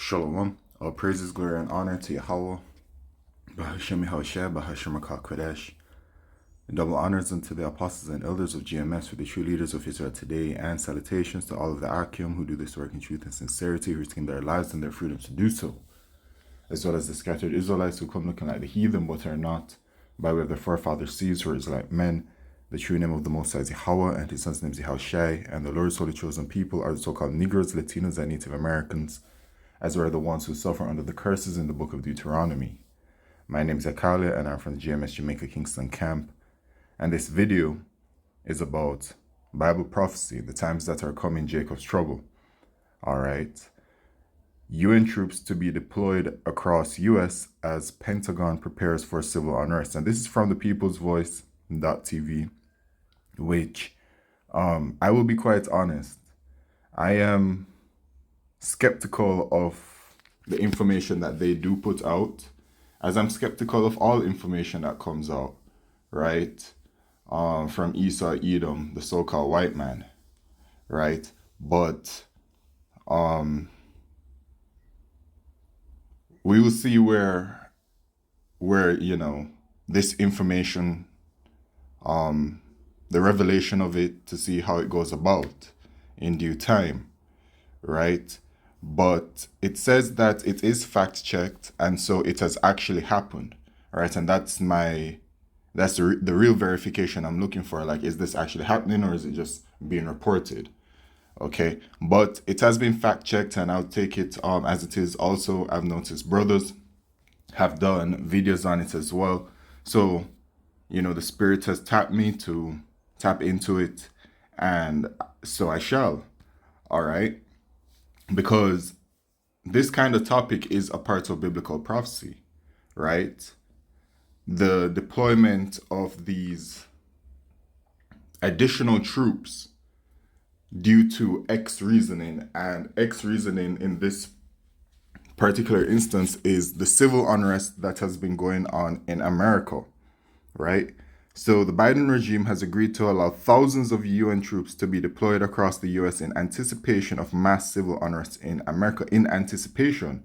Shalom. All praises, glory, and honor to Yahweh, Bahashem Yahushua, Bahashem Kodesh. Double honors unto the apostles and elders of GMS for the true leaders of Israel today, and salutations to all of the Akim who do this work in truth and sincerity, risking their lives and their freedom to do so, as well as the scattered Israelites who come looking like the heathen but are not, by way of their forefathers' seeds who are Israelite men. The true name of the Most High is Yahweh, and his son's name is Yahushua, and the Lord's holy chosen people are the so-called Negroes, Latinos, and Native Americans, as well as the ones who suffer under the curses in the book of Deuteronomy. My name is Akalia, and I'm from the GMS Jamaica Kingston camp, and this video is about Bible prophecy, the times that are coming, Jacob's trouble. Alright. UN troops to be deployed across US as Pentagon prepares for civil unrest. And this is from the People's Voice.tv, which I will be quite honest, I am skeptical of the information that they do put out, as I'm skeptical of all information that comes out, right? From Esau, Edom, the so-called white man, right? But we will see where this information, the revelation of it, to see how it goes about in due time, right? But it says that it is fact checked, and so it has actually happened, right? And that's the real verification I'm looking for. Like, is this actually happening, or is it just being reported? Okay, but it has been fact checked, and I'll take it as it is. Also, I've noticed brothers have done videos on it as well. So, the Spirit has tapped me to tap into it, and so I shall. All right. Because this kind of topic is a part of biblical prophecy, right? The deployment of these additional troops due to X reasoning, and X reasoning in this particular instance is the civil unrest that has been going on in America, right? So the Biden regime has agreed to allow thousands of UN troops to be deployed across the US in anticipation of mass civil unrest in America. In anticipation,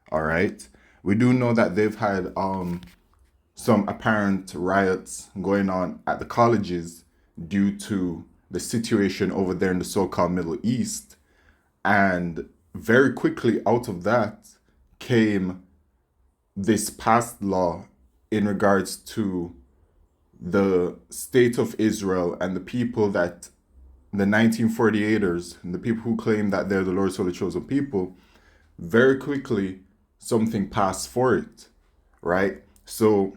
all right? We do know that they've had some apparent riots going on at the colleges due to the situation over there in the so-called Middle East. And very quickly out of that came this passed law in regards to the state of Israel and the people that the 1948ers, and the people who claim that they're the Lord's holy chosen people. Very quickly something passed for it, right? So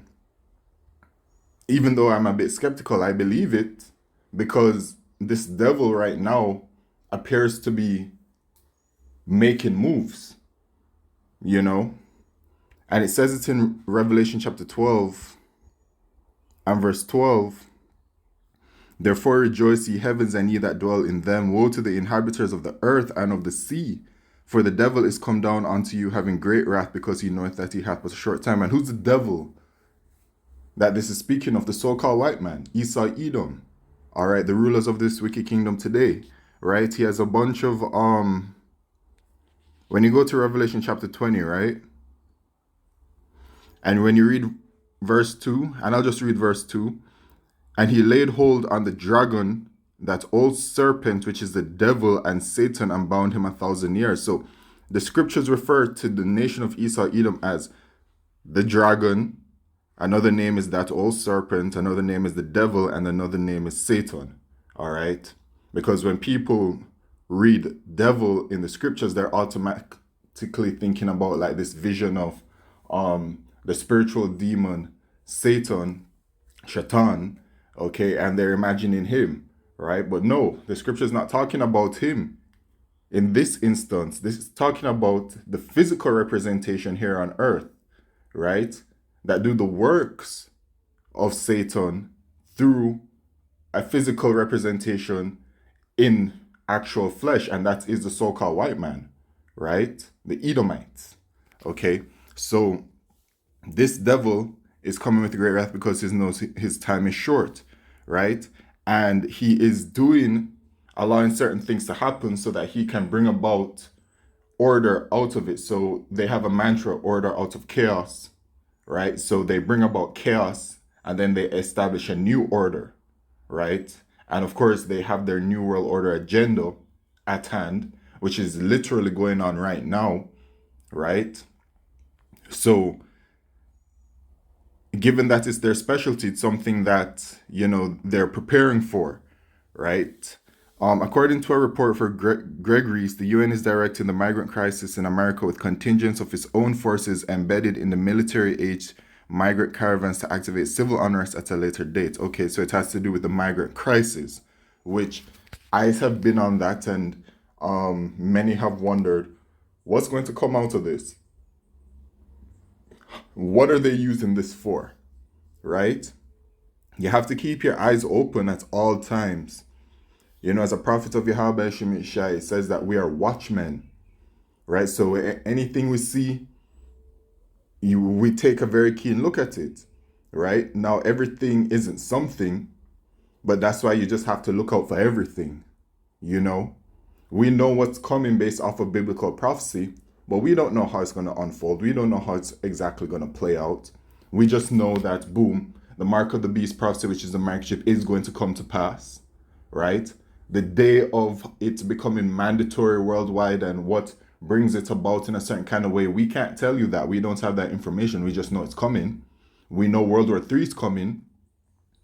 even though I'm a bit skeptical, I believe it, because this devil right now appears to be making moves, and it says it in Revelation chapter 12 and verse 12. Therefore rejoice, ye heavens, and ye that dwell in them. Woe to the inhabitants of the earth and of the sea, for the devil is come down unto you, having great wrath, because he knoweth that he hath but a short time. And who's the devil that this is speaking of? The so-called white man, Esau, Edom. All right, the rulers of this wicked kingdom today, right? He has a bunch of when you go to Revelation chapter 20, right? And when you read verse 2, and I'll just read verse 2. And he laid hold on the dragon, that old serpent, which is the devil and Satan, and bound him 1,000 years. So the scriptures refer to the nation of Esau, Edom as the dragon. Another name is that old serpent. Another name is the devil. And another name is Satan. All right. Because when people read devil in the scriptures, they're automatically thinking about like this vision of the spiritual demon, Satan, Shaitan, okay, and they're imagining him, right? But no, the scripture is not talking about him. In this instance, this is talking about the physical representation here on earth, right? That do the works of Satan through a physical representation in actual flesh, and that is the so-called white man, right? The Edomites, okay? So this devil is coming with great wrath because he knows his time is short, right? And he is allowing certain things to happen so that he can bring about order out of it. So they have a mantra, order out of chaos, right? So they bring about chaos and then they establish a new order, right? And of course, they have their New World Order agenda at hand, which is literally going on right now, right? So, given that it's their specialty, it's something that, they're preparing for, right? According to a report for Gregory's, the UN is directing the migrant crisis in America with contingents of its own forces embedded in the military-aged migrant caravans to activate civil unrest at a later date. Okay, so it has to do with the migrant crisis, which I have been on that, and many have wondered what's going to come out of this. What are they using this for, right? You have to keep your eyes open at all times. As a prophet of Yahweh Shemishai, it says that we are watchmen, right? So anything we see, we take a very keen look at it, right? Now, everything isn't something, but that's why you just have to look out for everything, We know what's coming based off of biblical prophecy, but we don't know how it's going to unfold. We don't know how it's exactly going to play out. We just know that, boom, the mark of the beast prophecy, which is the microchip, is going to come to pass, right? The day of it becoming mandatory worldwide and what brings it about in a certain kind of way, we can't tell you that. We don't have that information. We just know it's coming. We know World War III is coming,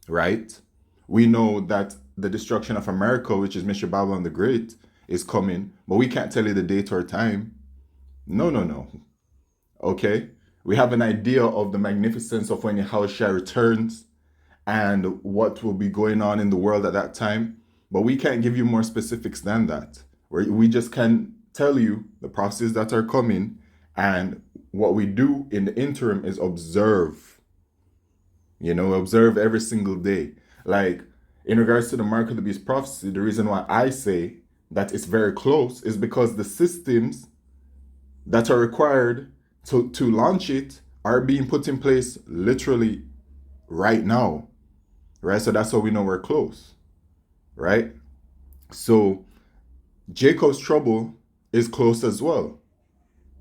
right? We know that the destruction of America, which is Mr. Babylon the Great, is coming, but we can't tell you the date or time. No. Okay? We have an idea of the magnificence of when Yahushua returns and what will be going on in the world at that time, but we can't give you more specifics than that. We just can tell you the prophecies that are coming, and what we do in the interim is observe. Observe every single day. Like, in regards to the mark of the beast prophecy, the reason why I say that it's very close is because the systems that are required to launch it are being put in place literally right now, right? So that's how we know we're close, right? So Jacob's trouble is close as well.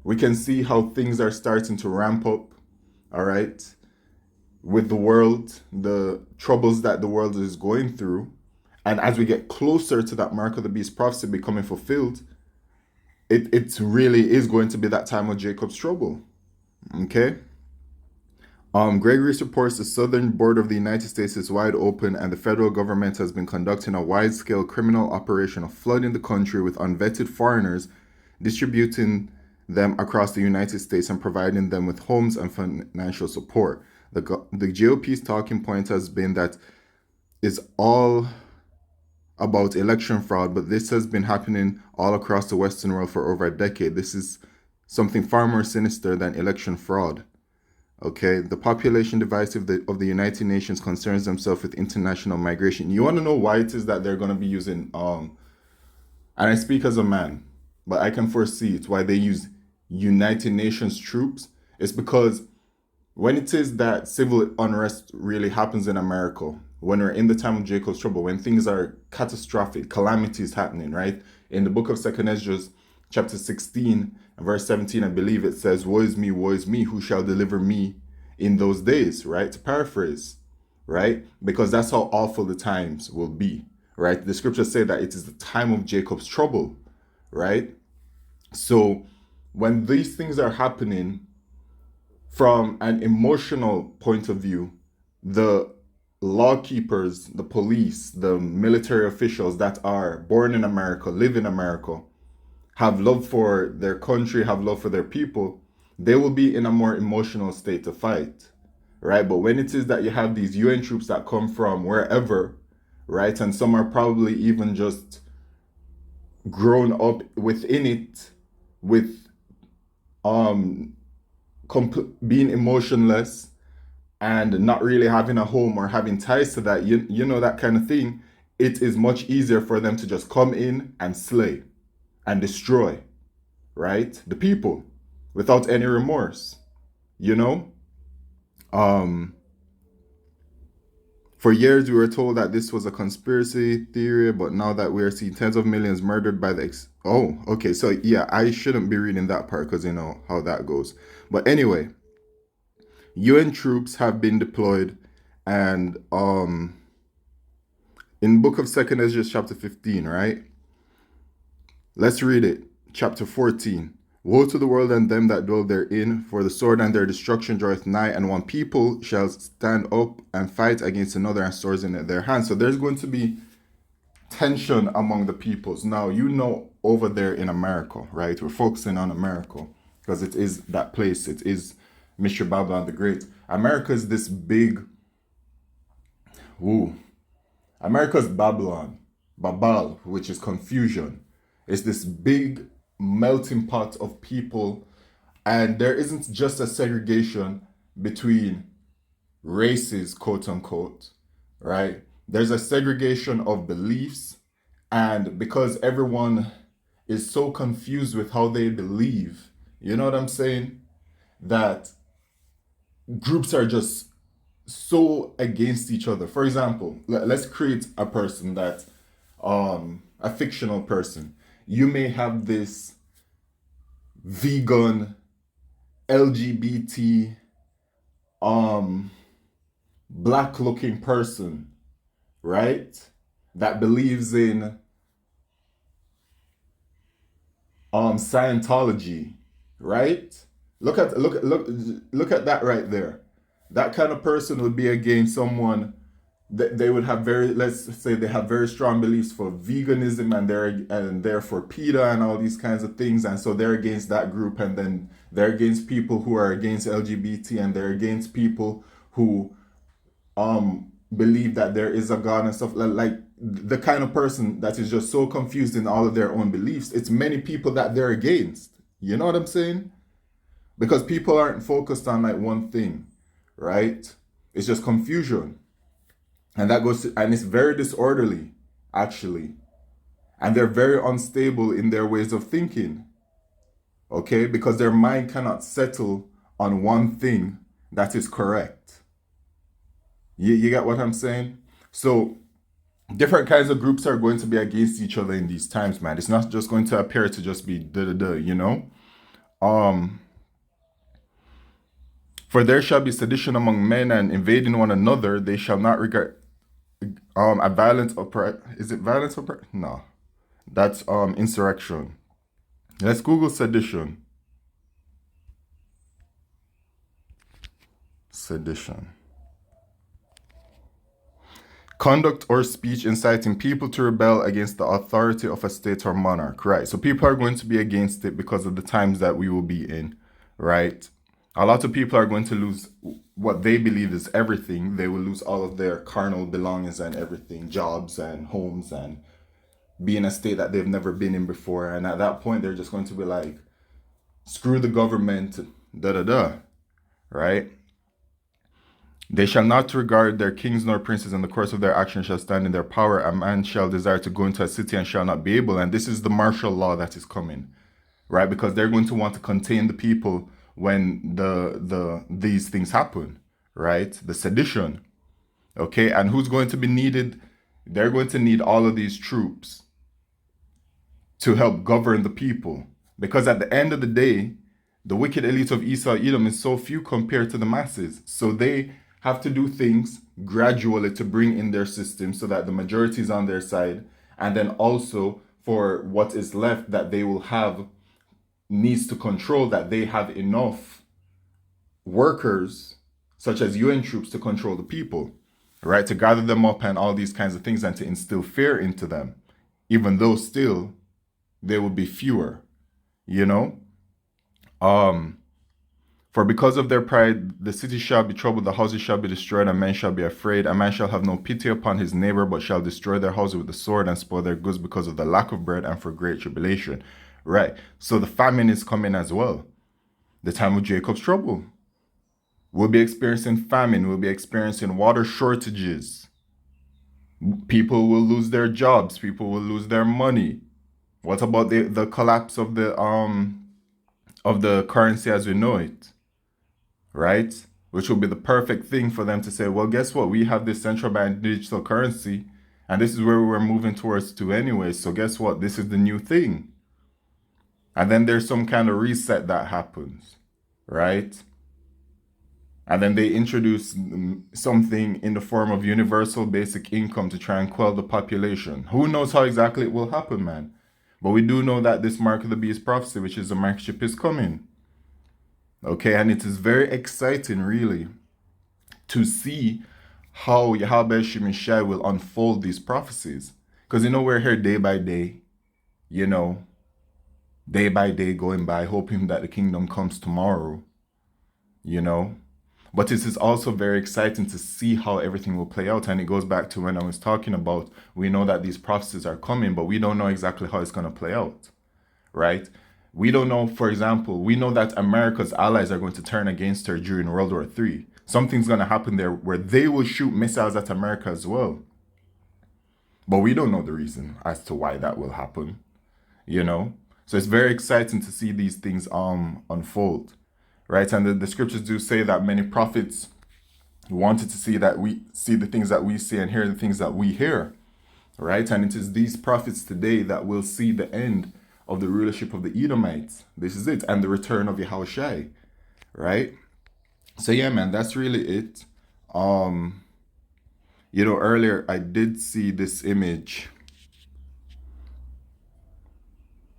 We can see how things are starting to ramp up, all right, with the world, the troubles that the world is going through. And as we get closer to that mark of the beast prophecy becoming fulfilled, it really is going to be that time of Jacob's trouble. Okay? Gregory reports the southern border of the United States is wide open, and the federal government has been conducting a wide-scale criminal operation of flooding the country with unvetted foreigners, distributing them across the United States and providing them with homes and financial support. The GOP's talking point has been that it's all about election fraud, but this has been happening all across the Western world for over a decade. This is something far more sinister than election fraud. Okay, the population device of the United Nations concerns themselves with international migration. You want to know why it is that they're going to be using, and I speak as a man, but I can foresee it, why they use United Nations troops. It's because when it is that civil unrest really happens in America, when we're in the time of Jacob's trouble, when things are catastrophic, calamities happening, right? In the book of 2nd Ezra, chapter 16, verse 17, I believe it says, woe is me, who shall deliver me in those days, right? To paraphrase, right? Because that's how awful the times will be, right? The scriptures say that it is the time of Jacob's trouble, right? So when these things are happening, from an emotional point of view, the law keepers, the police, the military officials that are born in America, live in America, have love for their country, have love for their people, they will be in a more emotional state to fight, right? But when it is that you have these UN troops that come from wherever, right, and some are probably even just grown up within it with being emotionless and not really having a home or having ties to that, that kind of thing, it is much easier for them to just come in and slay and destroy, right, the people without any remorse, For For years, we were told that this was a conspiracy theory, but now that we are seeing tens of millions murdered by the oh, okay, so yeah, I shouldn't be reading that part because you know how that goes. But anyway, UN troops have been deployed, and in Book of Second Ezra, chapter 15, right? Let's read it. Chapter 14. Woe to the world and them that dwell therein, for the sword and their destruction draweth nigh, and one people shall stand up and fight against another, and swords in their hands. So there's going to be tension among the peoples. Now, you know, over there in America, right? We're focusing on America because it is that place. It is Mr. Babylon the Great. America is this big, ooh, America's Babylon, Babal, which is confusion. It's this big melting pot of people, and there isn't just a segregation between races, quote unquote, right? There's a segregation of beliefs, and because everyone is so confused with how they believe, you know what I'm saying? That groups are just so against each other. For example, let's create a person that, a fictional person. You may have this vegan, LGBT, black looking person, right? That believes in Scientology, right? Look at that right there. That kind of person would be against someone that they would have very, let's say they have very strong beliefs for veganism, and they're for PETA and all these kinds of things, and so they're against that group, and then they're against people who are against LGBT, and they're against people who believe that there is a God and stuff like the kind of person that is just so confused in all of their own beliefs. It's many people that they're against. You know what I'm saying? Because people aren't focused on like one thing, right? It's just confusion. And that goes to, and it's very disorderly, actually. And they're very unstable in their ways of thinking. Okay? Because their mind cannot settle on one thing that is correct. You get what I'm saying? So different kinds of groups are going to be against each other in these times, man. It's not just going to appear to just be you know? For there shall be sedition among men, and invading one another, they shall not regard a violent is it violence no. That's insurrection. Let's Google sedition. Sedition. Conduct or speech inciting people to rebel against the authority of a state or monarch. Right. So people are going to be against it because of the times that we will be in. Right. A lot of people are going to lose what they believe is everything. They will lose all of their carnal belongings and everything, jobs and homes, and be in a state that they've never been in before. And at that point, they're just going to be like, screw the government, da da da. Right? They shall not regard their kings nor princes, and the course of their action shall stand in their power. A man shall desire to go into a city and shall not be able. And this is the martial law that is coming, right? Because they're going to want to contain the people when these things happen, right? The sedition, okay? And who's going to be needed? They're going to need all of these troops to help govern the people. Because at the end of the day, the wicked elite of Esau, Edom is so few compared to the masses. So they have to do things gradually to bring in their system so that the majority is on their side. And then also for what is left that they will have needs to control, that they have enough workers such as UN troops to control the people, right? To gather them up and all these kinds of things, and to instill fear into them, even though still they will be fewer, you know? For because of their pride, the city shall be troubled, the houses shall be destroyed, and men shall be afraid. A man shall have no pity upon his neighbor, but shall destroy their houses with the sword and spoil their goods because of the lack of bread and for great tribulation. Right. So the famine is coming as well. The time of Jacob's trouble. We'll be experiencing famine. We'll be experiencing water shortages. People will lose their jobs. People will lose their money. What about the collapse of the currency as we know it? Right? which will be the perfect thing for them to say, well, guess what? We have this central bank digital currency, and this is where we're moving towards to anyway. So guess what? This is the new thing. And then there's some kind of reset that happens, right? And then they introduce something in the form of universal basic income to try and quell the population. Who knows how exactly it will happen, man? But we do know that this mark of the beast prophecy, which is the mark ship, is coming. Okay, and it is very exciting, really, to see how Yahweh Shemishai will unfold these prophecies. Because, we're here day by day, day by day going by, hoping that the kingdom comes tomorrow, But it is also very exciting to see how everything will play out. And it goes back to when I was talking about, we know that these prophecies are coming, but we don't know exactly how it's going to play out, right? We don't know, for example, we know that America's allies are going to turn against her during World War III. Something's going to happen there where they will shoot missiles at America as well. But we don't know the reason as to why that will happen, So it's very exciting to see these things unfold, right? And the scriptures do say that many prophets wanted to see that we see the things that we see and hear the things that we hear, right? And it is these prophets today that will see the end of the rulership of the Edomites. This is it. And the return of Yahushai, right? So yeah, man, that's really it. Earlier I did see this image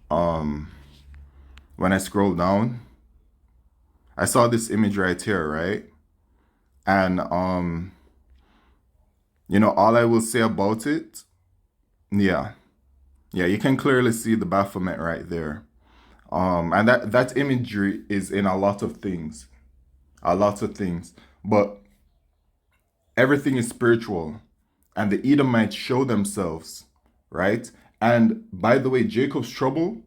when I scrolled down. I saw this image right here, right? And all I will say about it, yeah, you can clearly see the Baphomet right there. And that imagery is in a lot of things. But everything is spiritual. And the Edomites show themselves, right? And by the way, Jacob's trouble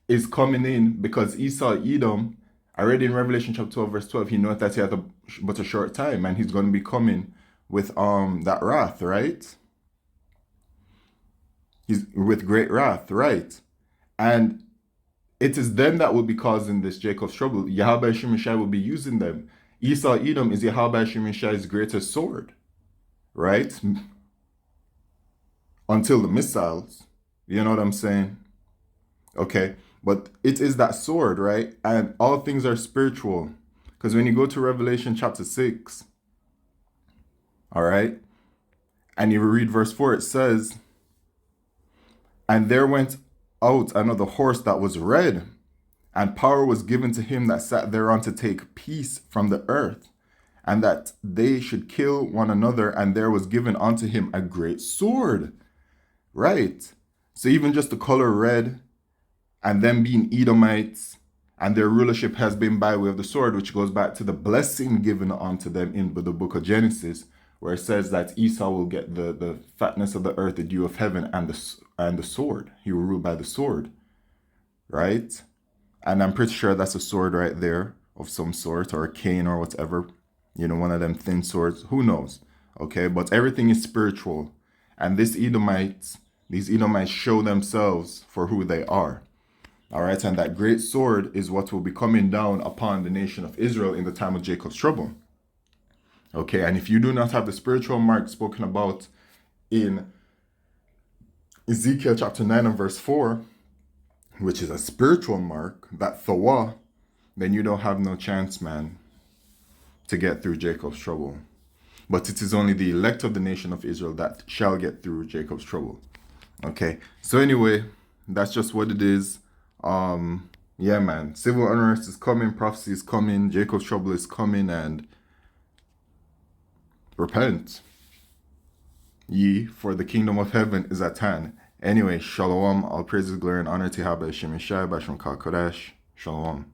is coming in because Esau, Edom, already in Revelation chapter 12, verse 12, he knows that he had but a short time, and he's going to be coming with that wrath, right? He's with great wrath, right? And it is them that will be causing this Jacob's trouble. Yahweh Shemishai will be using them. Esau, Edom is Yahweh Shemishai's greatest sword, right? Until the missiles, you know what I'm saying? Okay, but it is that sword, right? And all things are spiritual. Because when you go to Revelation chapter 6, all right, and you read verse 4, it says, and there went out another horse that was red, and power was given to him that sat thereon to take peace from the earth, and that they should kill one another, and there was given unto him a great sword, right? So even just the color red, and them being Edomites, and their rulership has been by way of the sword, which goes back to the blessing given unto them in the book of Genesis, where it says that Esau will get the fatness of the earth, the dew of heaven, and the sword. He will rule by the sword, right? And I'm pretty sure that's a sword right there of some sort, or a cane or whatever, one of them thin swords, who knows, okay? But everything is spiritual, and these Edomites show themselves for who they are. All right, and that great sword is what will be coming down upon the nation of Israel in the time of Jacob's trouble. Okay, and if you do not have the spiritual mark spoken about in Ezekiel chapter 9 and verse 4, which is a spiritual mark, that Thawah, then you don't have no chance, man, to get through Jacob's trouble. But it is only the elect of the nation of Israel that shall get through Jacob's trouble. Okay, so anyway, that's just what it is. Yeah, man, civil unrest is coming, prophecy is coming, Jacob's trouble is coming, and repent ye, for the kingdom of heaven is at hand. Anyway, shalom, all praises, glory, and honor to Yahweh Shemishai, Basham Kal Kodesh, shalom.